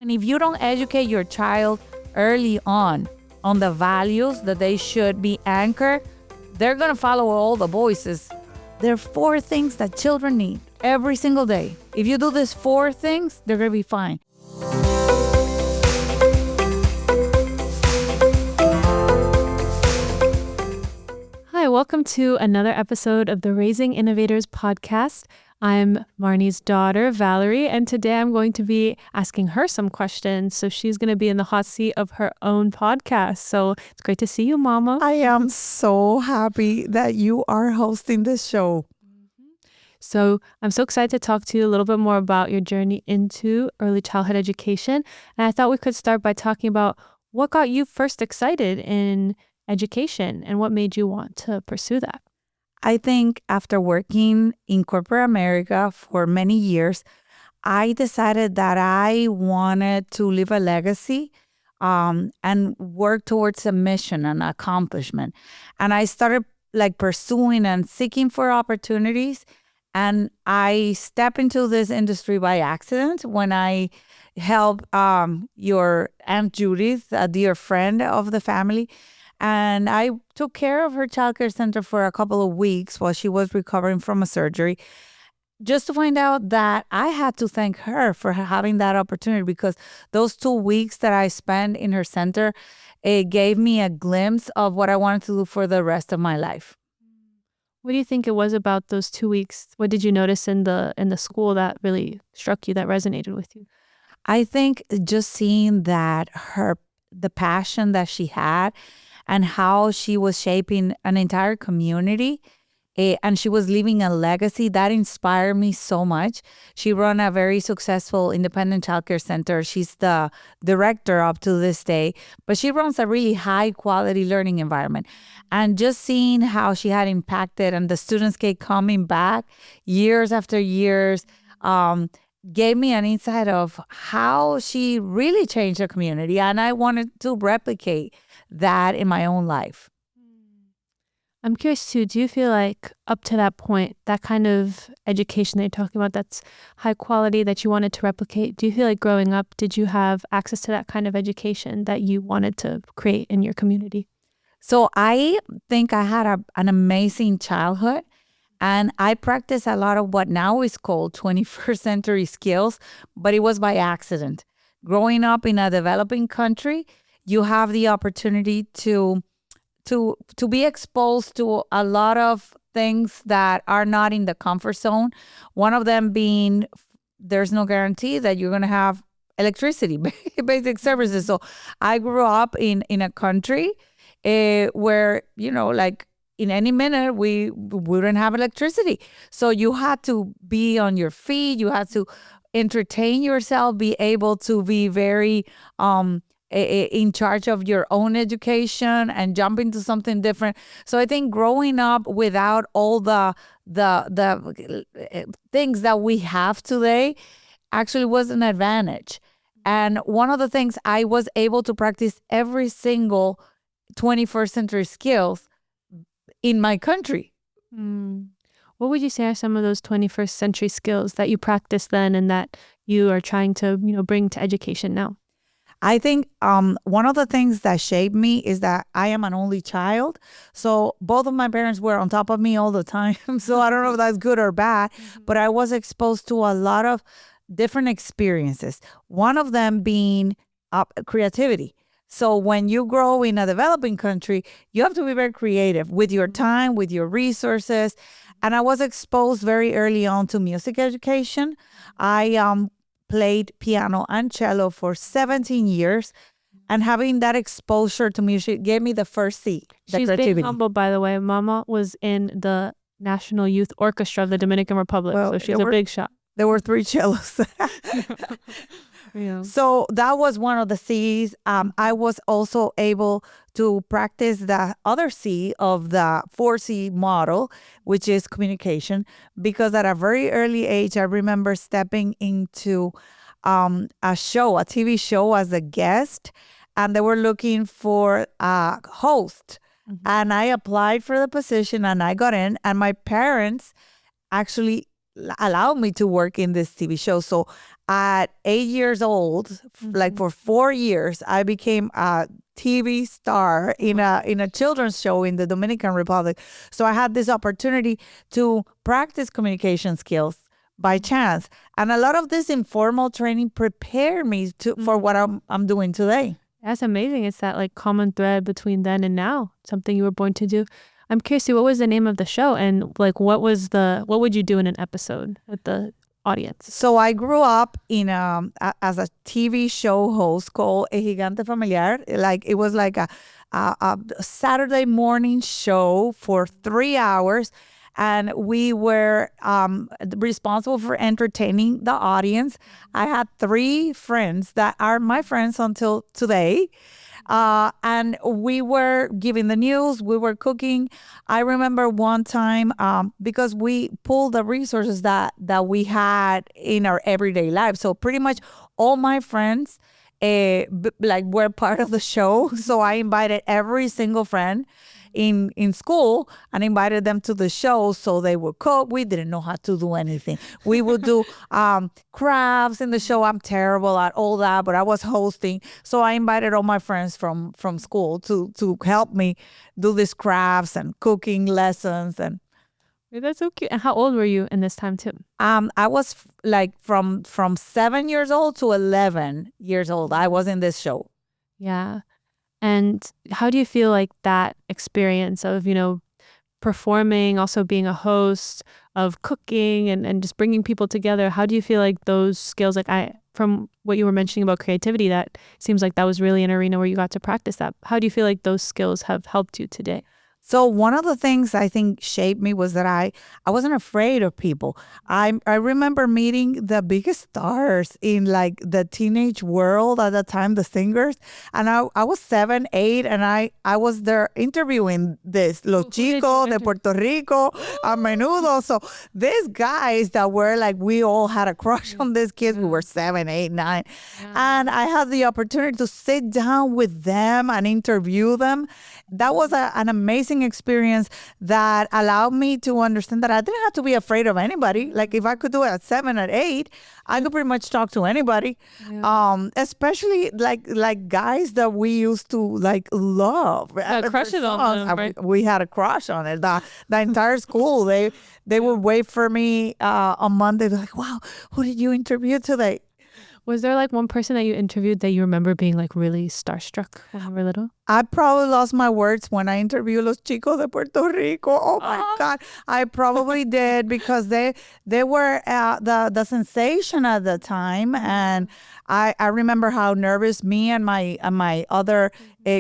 And if you don't educate your child early on the values that they should be anchored, they're going to follow all the voices. There are 4 things that children need every single day. If you do these 4 things, they're going to be fine. Hi, welcome to another episode of the Raising Innovators podcast. I'm Marnie's daughter, Valerie, and today I'm going to be asking her some questions. So she's going to be in the hot seat of her own podcast. So it's great to see you, Mama. I am so happy that you are hosting this show. So I'm so excited to talk to you a little bit more about your journey into early childhood education. And I thought we could start by talking about what got you first excited in education and what made you want to pursue that. I think after working in corporate America for many years, I decided that I wanted to leave a legacy and work towards a mission and accomplishment. And I started pursuing and seeking for opportunities. And I stepped into this industry by accident when I helped your Aunt Judith, a dear friend of the family. And I took care of her childcare center for a couple of weeks while she was recovering from a surgery, just to find out that I had to thank her for having that opportunity, because those 2 weeks that I spent in her center, it gave me a glimpse of what I wanted to do for the rest of my life. What do you think it was about those 2 weeks? What did you notice in the school that really struck you, that resonated with you? I think just seeing that the passion that she had and how she was shaping an entire community and she was leaving a legacy, that inspired me so much. She ran a very successful independent childcare center. She's the director up to this day, but she runs a really high quality learning environment. And just seeing how she had impacted and the students kept coming back years after years gave me an insight of how she really changed the community. And I wanted to replicate that in my own life. I'm curious too, do you feel like up to that point, that kind of education that you're talking about, that's high quality, that you wanted to replicate, do you feel like growing up, did you have access to that kind of education that you wanted to create in your community? So I think I had an amazing childhood, and I practiced a lot of what now is called 21st century skills, but it was by accident. Growing up in a developing country, you have the opportunity to be exposed to a lot of things that are not in the comfort zone. One of them being there's no guarantee that you're going to have electricity, basic services. So I grew up in a country where, in any minute we wouldn't have electricity. So you had to be on your feet. You had to entertain yourself, be able to be very in charge of your own education and jump into something different. So I think growing up without all the things that we have today actually was an advantage. And one of the things, I was able to practice every single 21st century skills in my country. What would you say are some of those 21st century skills that you practiced then and that you are trying to, bring to education now? I think one of the things that shaped me is that I am an only child. So both of my parents were on top of me all the time. So I don't know if that's good or bad, but I was exposed to a lot of different experiences. One of them being creativity. So when you grow in a developing country, you have to be very creative with your time, with your resources. And I was exposed very early on to music education. I played piano and cello for 17 years. And having that exposure to music gave me the first C, the She's creativity. being humble, by the way. Mama was in the National Youth Orchestra of the Dominican Republic. So she's a big shot. There were 3 cellos. Yeah. So that was one of the C's. I was also able to practice the other C of the 4C model, which is communication, because at a very early age, I remember stepping into a TV show as a guest, and they were looking for a host. Mm-hmm. And I applied for the position and I got in, and my parents actually allowed me to work in this TV show. So at 8 years old, like for 4 years, I became a TV star in a children's show in the Dominican Republic. So I had this opportunity to practice communication skills by chance, and a lot of this informal training prepared me for what I'm doing today. That's amazing. It's that like common thread between then and now, something you were born to do. I'm curious, what was the name of the show, and like what would you do in an episode with the audience? So I grew up in as a TV show host called A Gigante Familiar. Like it was like a Saturday morning show for 3 hours, and we were responsible for entertaining the audience. I had 3 friends that are my friends until today. And we were giving the news, we were cooking. I remember one time, because we pulled the resources that we had in our everyday life. So pretty much all my friends like were part of the show. So I invited every single friend in school and invited them to the show so they would cook. We didn't know how to do anything. We would do crafts in the show. I'm terrible at all that, but I was hosting. So I invited all my friends from school to help me do these crafts and cooking lessons. And That's so cute. And how old were you in this time too? I was like from 7 years old to 11 years old. I was in this show. Yeah. And how do you feel like that experience of, performing, also being a host, of cooking and just bringing people together, how do you feel like those skills, from what you were mentioning about creativity, that seems like that was really an arena where you got to practice that. How do you feel like those skills have helped you today? So one of the things I think shaped me was that I wasn't afraid of people. I remember meeting the biggest stars in like the teenage world at the time, the singers. And I was 7, 8, and I was there interviewing Los Chicos de Puerto Rico, a menudo. So these guys that were like, we all had a crush on these kids. We were 7, 8, 9. And I had the opportunity to sit down with them and interview them. That was an amazing experience that allowed me to understand that I didn't have to be afraid of anybody. Like if I could do it at 7 or 8, I could pretty much talk to anybody. Yeah. Especially like guys that we used to like love. Crushes on them, right? We had a crush on it. The entire school, they would wait for me on Monday. They're like, wow, who did you interview today? Was there like one person that you interviewed that you remember being like really starstruck when you were little? I probably lost my words when I interviewed Los Chicos de Puerto Rico. Oh my God. I probably did, because they were the sensation at the time. And I remember how nervous me and my other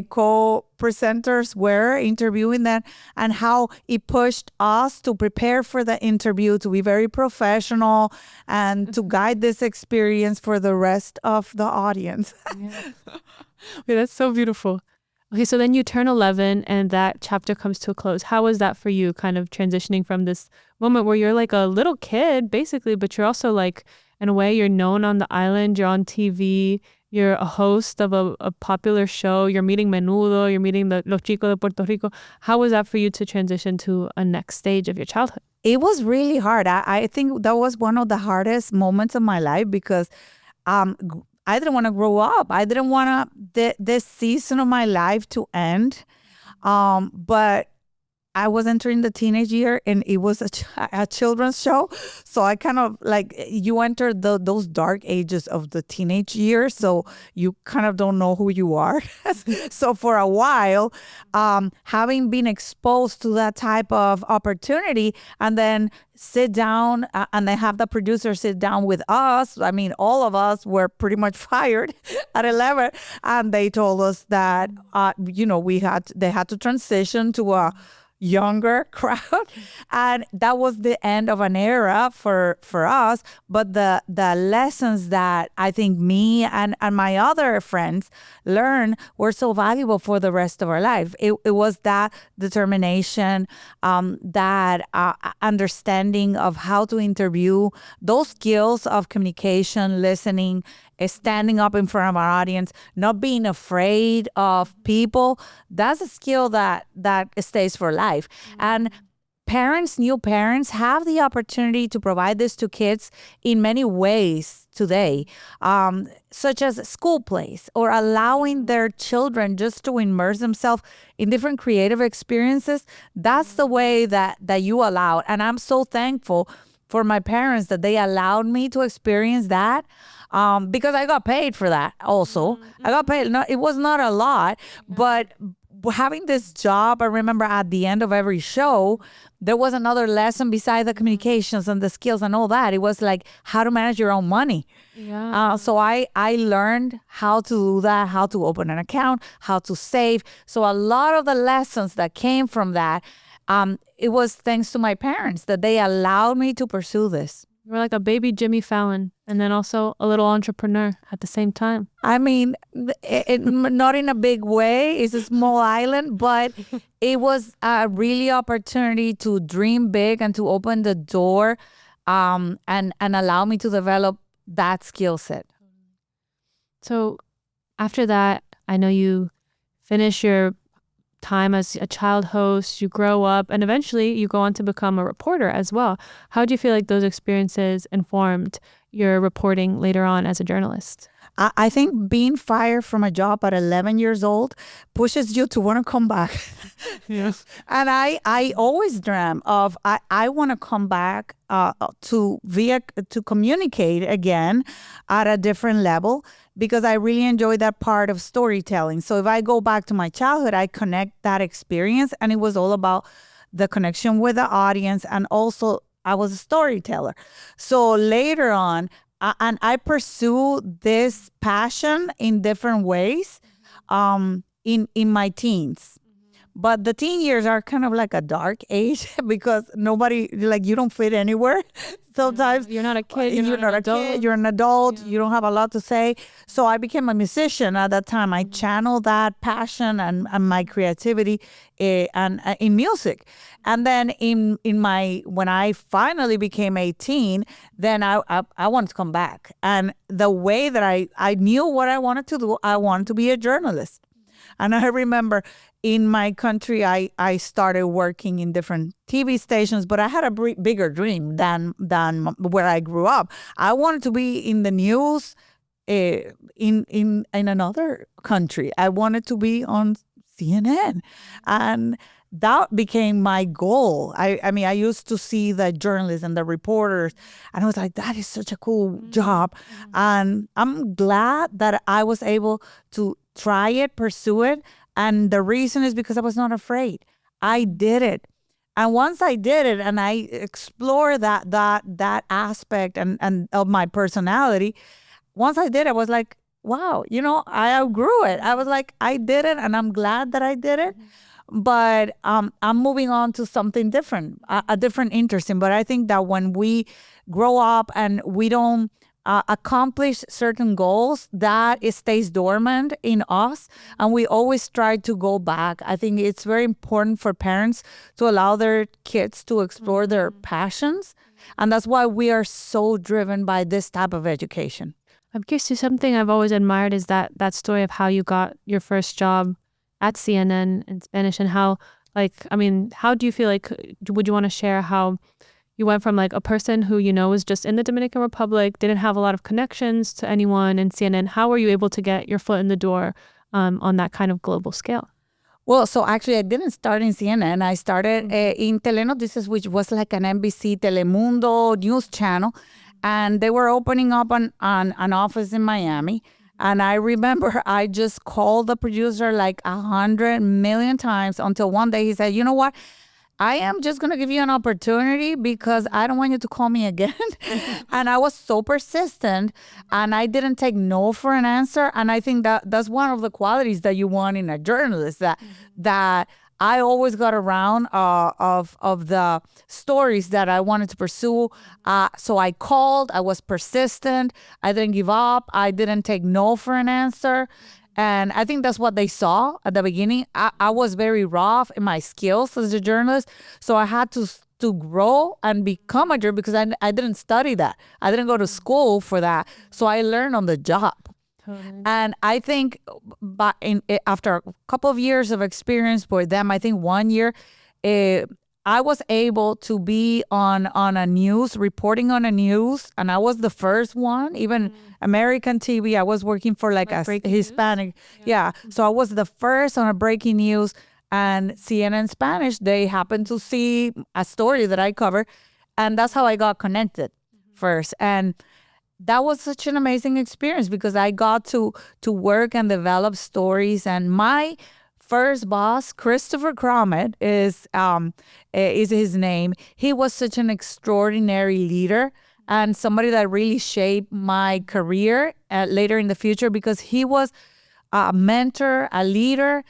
co-presenters were interviewing them, and how it pushed us to prepare for the interview, to be very professional and to guide this experience for the rest of the audience. Yeah. Wait, that's so beautiful. Okay, so then you turn 11 and that chapter comes to a close. How was that for you, kind of transitioning from this moment where you're like a little kid, basically, but you're also like, in a way, you're known on the island, you're on TV, you're a host of a popular show, you're meeting Menudo, you're meeting the Los Chicos de Puerto Rico. How was that for you to transition to a next stage of your childhood? It was really hard. I think that was one of the hardest moments of my life, because I didn't want to grow up. I didn't want this season of my life to end. But I was entering the teenage year, and it was a children's show. So I kind of like, you enter those dark ages of the teenage years. So you kind of don't know who you are. So for a while, having been exposed to that type of opportunity, and then sit down and they have the producer sit down with us. I mean, all of us were pretty much fired at 11. And they told us that, they had to transition to a younger crowd, and that was the end of an era for us. But the lessons that I think me and my other friends learned were so valuable for the rest of our life. It was that determination, that understanding of how to interview, those skills of communication, listening, standing up in front of our audience, not being afraid of people. That's a skill that stays for life. And new parents have the opportunity to provide this to kids in many ways today, such as school plays or allowing their children just to immerse themselves in different creative experiences. That's the way that you allow. And I'm so thankful for my parents that they allowed me to experience that, because I got paid for that also. I got paid. No, it was not a lot, but having this job, I remember at the end of every show, there was another lesson beside the communications and the skills and all that. It was like how to manage your own money. Yeah. So I learned how to do that, how to open an account, how to save. So a lot of the lessons that came from that, it was thanks to my parents that they allowed me to pursue this. You're like a baby Jimmy Fallon and then also a little entrepreneur at the same time. I mean, not in a big way. It's a small island, but it was a really opportunity to dream big and to open the door, and allow me to develop that skill set. So after that, I know you finish your time as a child host, you grow up, and eventually you go on to become a reporter as well. How do you feel like those experiences informed your reporting later on as a journalist? I think being fired from a job at 11 years old pushes you to want to come back. Yes. And I always dream of, I want to come back to communicate again at a different level, because I really enjoy that part of storytelling. So if I go back to my childhood, I connect that experience, and it was all about the connection with the audience, and also I was a storyteller. So later on, and I pursue this passion in different ways, in my teens. But the teen years are kind of like a dark age because you don't fit anywhere. Sometimes You're not a kid. you're not a kid. You're an adult. Yeah. You don't have a lot to say. So I became a musician at that time. I channeled that passion and my creativity in music. And then when I finally became 18, then I wanted to come back. And the way that I knew what I wanted to do, I wanted to be a journalist. And I remember in my country, I started working in different TV stations, but I had a bigger dream than where I grew up. I wanted to be in the news in another country. I wanted to be on CNN. And that became my goal. I mean, I used to see the journalists and the reporters, and I was like, that is such a cool job. And I'm glad that I was able to try it, pursue it. And the reason is because I was not afraid. I did it. And once I did it and I explored that aspect and of my personality, once I did it, I was like, wow, I outgrew it. I was like, I did it, and I'm glad that I did it. But I'm moving on to something different, a different interesting. But I think that when we grow up and we don't accomplish certain goals, that it stays dormant in us, and we always try to go back. I think it's very important for parents to allow their kids to explore their passions, and that's why we are so driven by this type of education. I'm curious to something I've always admired is that story of how you got your first job at CNN in Spanish, and how how do you feel like, would you want to share how you went from like a person who, was just in the Dominican Republic, didn't have a lot of connections to anyone in CNN. How were you able to get your foot in the door on that kind of global scale? Well, so actually I didn't start in CNN. I started in Telenoticias, which was like an NBC Telemundo news channel. And they were opening up an office in Miami. And I remember I just called the producer like 100 million times until one day he said, you know what? I am just going to give you an opportunity because I don't want you to call me again. And I was so persistent, and I didn't take no for an answer. And I think that's one of the qualities that you want in a journalist, that I always got around of the stories that I wanted to pursue. So I called, I was persistent, I didn't give up, I didn't take no for an answer. And I think that's what they saw at the beginning. I was very rough in my skills as a journalist. So I had to grow and become a journalist because I didn't study that. I didn't go to school for that. So I learned on the job. Totally. And I think after a couple of years of experience with them, I think 1 year, I was able to be on a news, reporting on a news, and I was the first one. Even American TV, I was working for like a breaking Hispanic. news? Yeah. So I was the first on a breaking news, and CNN Spanish, they happened to see a story that I covered, and that's how I got connected first. And that was such an amazing experience because I got to work and develop stories. And my first boss, Christopher Crommett, is his name. He was such an extraordinary leader and somebody that really shaped my career later in the future because he was a mentor, a leader.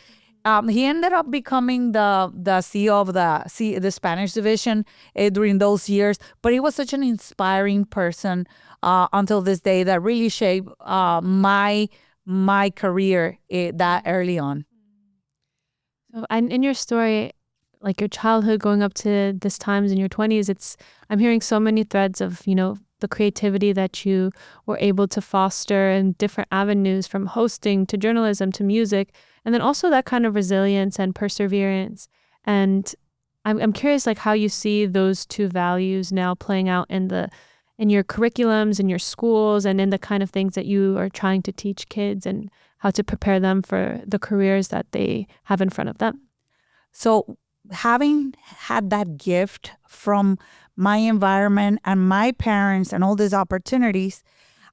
He ended up becoming the CEO of the Spanish division during those years. But he was such an inspiring person until this day that really shaped my career that early on. So, and in your story, like your childhood going up to this times in your 20s, I'm hearing so many threads of, the creativity that you were able to foster in different avenues, from hosting to journalism to music, and then also that kind of resilience and perseverance. And I'm curious, like, how you see those two values now playing out in your curriculums, in your schools, and in the kind of things that you are trying to teach kids and how to prepare them for the careers that they have in front of them. So having had that gift from my environment and my parents and all these opportunities,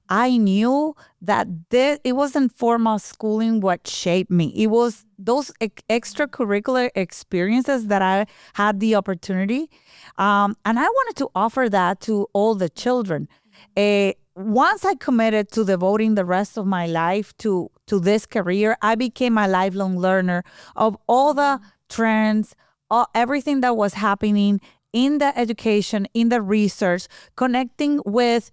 I knew that it wasn't formal schooling what shaped me. It was those extracurricular experiences that I had the opportunity. And I wanted to offer that to all the children. Once I committed to devoting the rest of my life to this career, I became a lifelong learner of all the trends, everything that was happening in the education, in the research, connecting with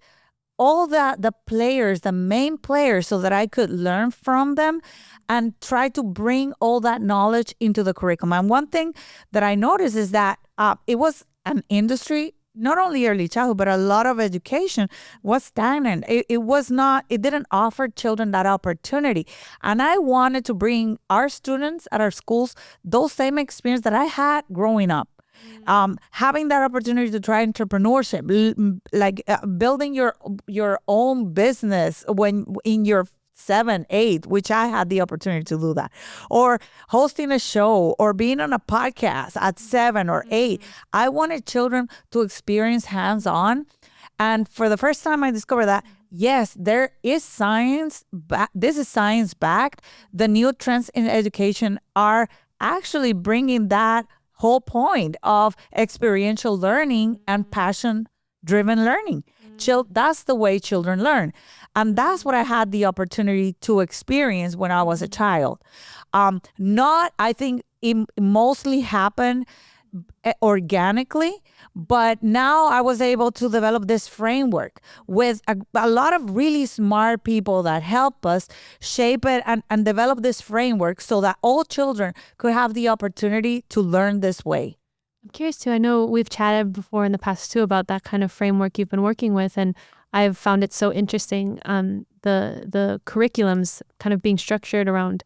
all the players, the main players, so that I could learn from them and try to bring all that knowledge into the curriculum. And one thing that I noticed is that it was an industry, not only early childhood, but a lot of education was stagnant. It didn't offer children that opportunity. And I wanted to bring our students at our schools those same experience that I had growing up. Having that opportunity to try entrepreneurship, building your own business when in your 7, 8, which I had the opportunity to do that, or hosting a show or being on a podcast at 7 or 8. I wanted children to experience hands-on. And for the first time, I discovered that, yes, there is science. This is science-backed. The new trends in education are actually bringing that whole point of experiential learning and passion-driven learning. That's the way children learn. And that's what I had the opportunity to experience when I was a child. I think it mostly happened organically, but now I was able to develop this framework with a lot of really smart people that help us shape it and develop this framework so that all children could have the opportunity to learn this way. I'm curious too. I know we've chatted before in the past too about that kind of framework you've been working with, and I've found it so interesting. The curriculums kind of being structured around,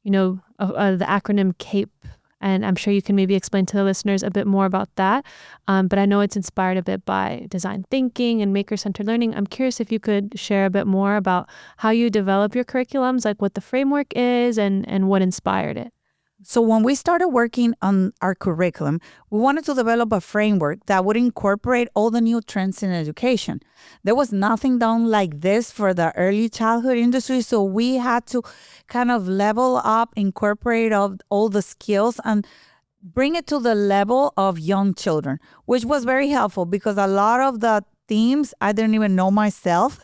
the acronym CAPE. And I'm sure you can maybe explain to the listeners a bit more about that. But I know it's inspired a bit by design thinking and maker-centered learning. I'm curious if you could share a bit more about how you develop your curriculums, like what the framework is and what inspired it. So when we started working on our curriculum, we wanted to develop a framework that would incorporate all the new trends in education. There was nothing done like this for the early childhood industry, so we had to kind of level up, incorporate all the skills and bring it to the level of young children, which was very helpful because a lot of the themes I didn't even know myself.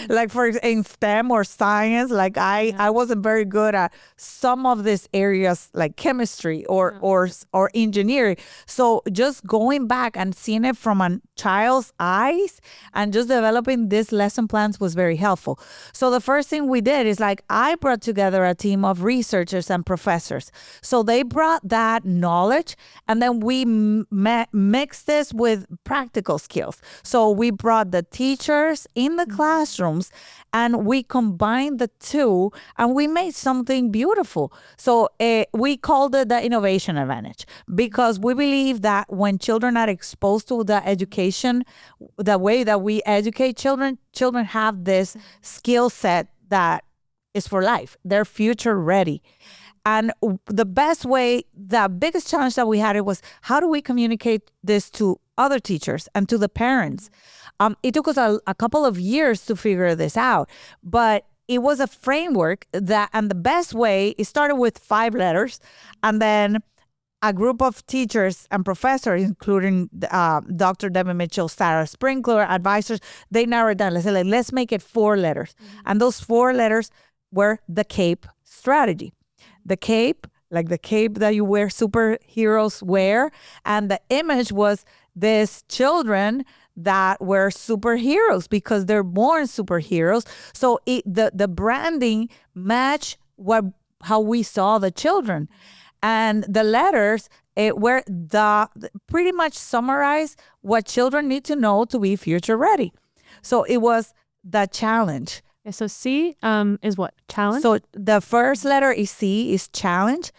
Like in STEM or science, like I wasn't very good at some of these areas like chemistry or engineering. So just going back and seeing it from a child's eyes and just developing these lesson plans was very helpful. So the first thing we did is I brought together a team of researchers and professors. So they brought that knowledge and then we mixed this with practical skills. So we brought the teachers in the classrooms and we combined the two and we made something beautiful. So we called it the innovation advantage because we believe that when children are exposed to the education, the way that we educate children have this skill set that is for life. They're future ready. And the best way, the biggest challenge that we had, it was how do we communicate this to other teachers and to the parents? It took us a couple of years to figure this out, but it was a framework and the best way, it started with 5 letters, and then a group of teachers and professors, including Dr. Debbie Mitchell, Sarah Sprinkler, advisors, they narrowed it down. Let's say, let's make it 4 letters. And those 4 letters were the CAPE strategy. The cape, like the cape that you wear, superheroes wear. And the image was these children that were superheroes because they're born superheroes. So the branding matched how we saw the children. And the letters were pretty much summarize what children need to know to be future ready. So it was the challenge. So C is what? Challenge? So the first letter is C, is challenge.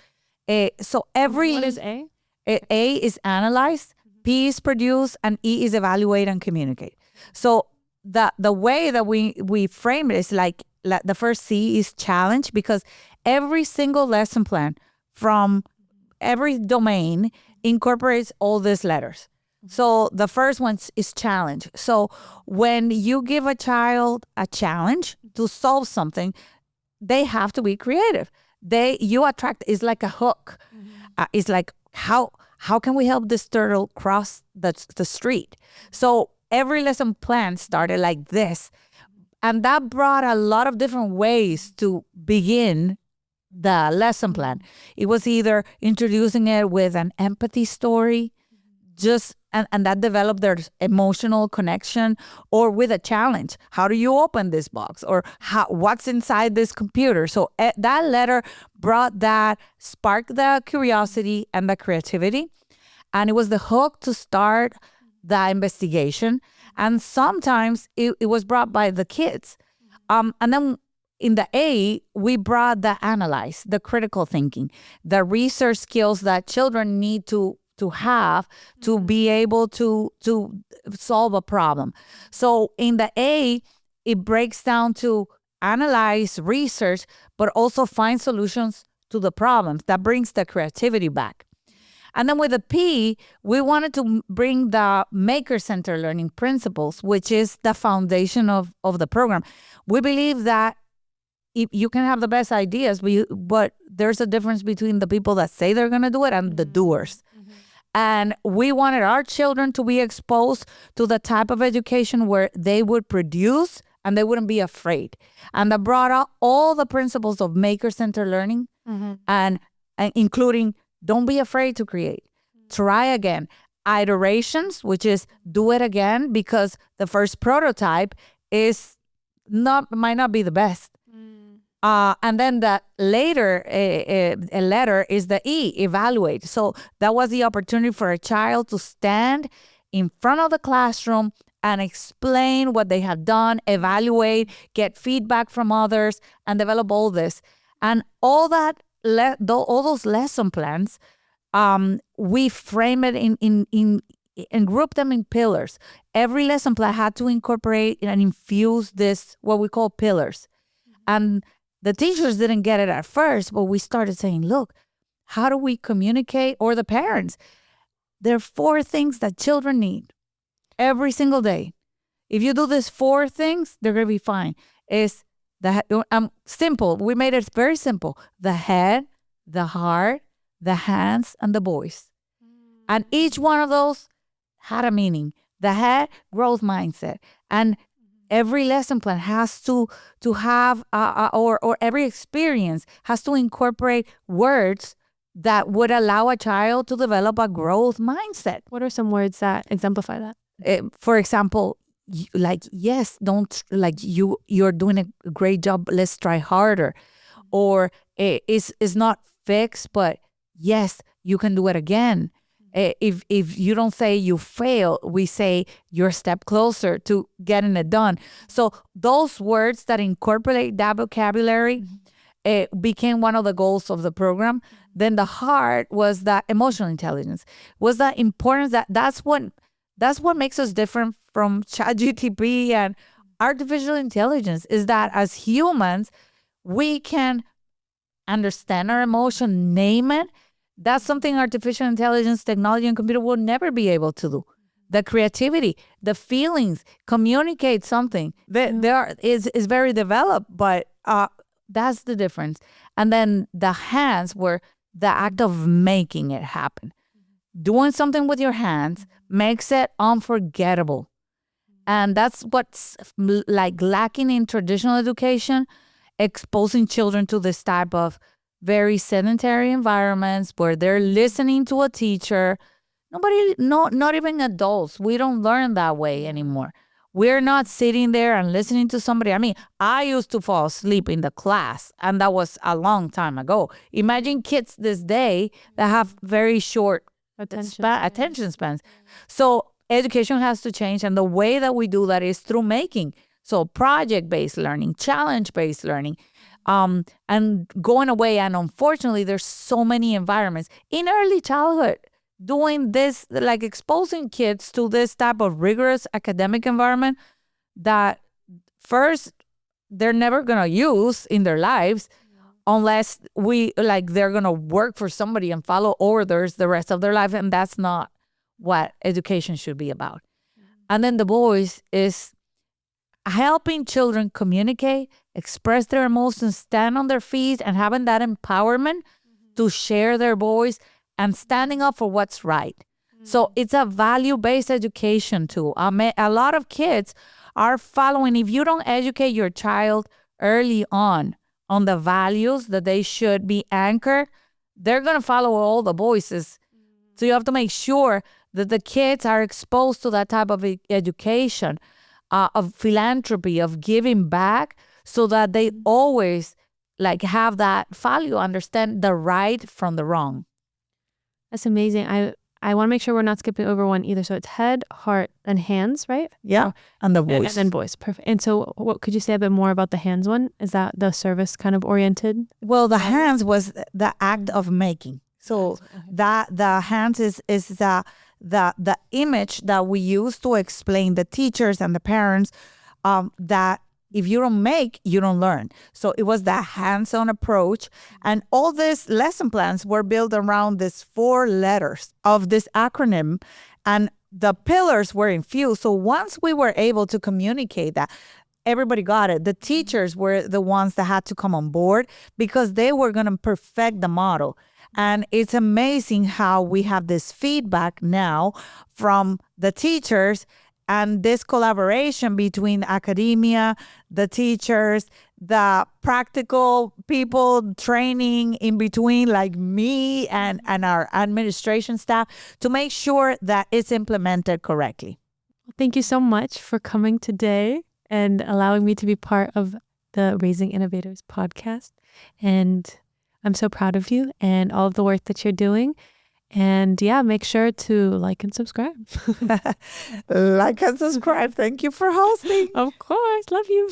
So What is A? A is analyze, P is produce, and E is evaluate and communicate. So the way that we frame it is like the first C is challenge, because every single lesson plan from every domain incorporates all these letters. So the first one is challenge. So when you give a child a challenge to solve something, they have to be creative. You attract, it's like a hook. It's like, how can we help this turtle cross the street? So every lesson plan started like this. And that brought a lot of different ways to begin the lesson plan. It was either introducing it with an empathy story, and that developed their emotional connection, or with a challenge. How do you open this box? Or what's inside this computer? So that letter sparked the curiosity and the creativity. And it was the hook to start the investigation. And sometimes it was brought by the kids. And then in the A, we brought the analyze, the critical thinking, the research skills that children need to have to be able to solve a problem. So in the A, it breaks down to analyze, research, but also find solutions to the problems. That brings the creativity back. And then with the P, we wanted to bring the maker-centered learning principles, which is the foundation of the program. We believe that you can have the best ideas, but there's a difference between the people that say they're going to do it and the doers. And we wanted our children to be exposed to the type of education where they would produce and they wouldn't be afraid. And that brought out all the principles of maker-centered learning, and including don't be afraid to create. Try again. Iterations, which is do it again, because the first prototype might not be the best. And then the later a letter is the E, evaluate. So that was the opportunity for a child to stand in front of the classroom and explain what they have done, evaluate, get feedback from others, and develop all this. And all that, all those lesson plans, we frame it in and group them in pillars. Every lesson plan had to incorporate and infuse this, what we call pillars. And the teachers didn't get it at first, but we started saying, look, how do we communicate? Or the parents, there are 4 things that children need every single day. If you do these 4 things, they're going to be fine. It's simple. We made it very simple. The head, the heart, the hands, and the voice. And each one of those had a meaning. The head, growth mindset. And every lesson plan has to have, or every experience has to incorporate words that would allow a child to develop a growth mindset. What are some words that exemplify that? For example, yes, don't, you're doing a great job, let's try harder. Or it's not fixed, but yes, you can do it again. If you don't say you fail, we say you're a step closer to getting it done. So those words that incorporate that vocabulary became one of the goals of the program. Then the heart was that emotional intelligence, was that importance that's what makes us different from ChatGPT and artificial intelligence, is that as humans, we can understand our emotion, name it. That's something artificial intelligence, technology, and computer will never be able to do. The creativity, the feelings, communicate something. Is very developed, but that's the difference. And then the hands were the act of making it happen. Doing something with your hands makes it unforgettable. And that's what's like lacking in traditional education, exposing children to this type of very sedentary environments where they're listening to a teacher. Not even adults. We don't learn that way anymore. We're not sitting there and listening to somebody. I mean, I used to fall asleep in the class, and that was a long time ago. Imagine kids this day that have very short attention spans. So education has to change, and the way that we do that is through making. So project-based learning, challenge-based learning, and going away. And unfortunately, there's so many environments in early childhood doing this, like exposing kids to this type of rigorous academic environment that first they're never going to use in their lives unless they're going to work for somebody and follow orders the rest of their life. And that's not what education should be about. And then the boys is helping children communicate, express their emotions, stand on their feet, and having that empowerment to share their voice and standing up for what's right. So it's a value-based education too. A lot of kids are following. If you don't educate your child early on the values that they should be anchored, they're going to follow all the voices. So you have to make sure that the kids are exposed to that type of education, of philanthropy, of giving back, so that they always have that value, understand the right from the wrong. That's amazing. I want to make sure we're not skipping over one either. So it's head, heart, and hands, right? Yeah, and the voice. And then voice. Perfect. And so what could you say a bit more about the hands one? Is that the service kind of oriented? Well, the hands was the act of making. So that the hands is the image that we use to explain the teachers and the parents that if you don't make, you don't learn. So it was that hands-on approach. And all these lesson plans were built around these 4 letters of this acronym. And the pillars were infused. So once we were able to communicate that, everybody got it. The teachers were the ones that had to come on board because they were going to perfect the model. And it's amazing how we have this feedback now from the teachers and this collaboration between academia, the teachers, the practical people training in between, like me and our administration staff, to make sure that it's implemented correctly. Thank you so much for coming today and allowing me to be part of the Raising Innovators podcast. And I'm so proud of you and all of the work that you're doing. And yeah, make sure to like and subscribe. Like and subscribe. Thank you for hosting. Of course. Love you.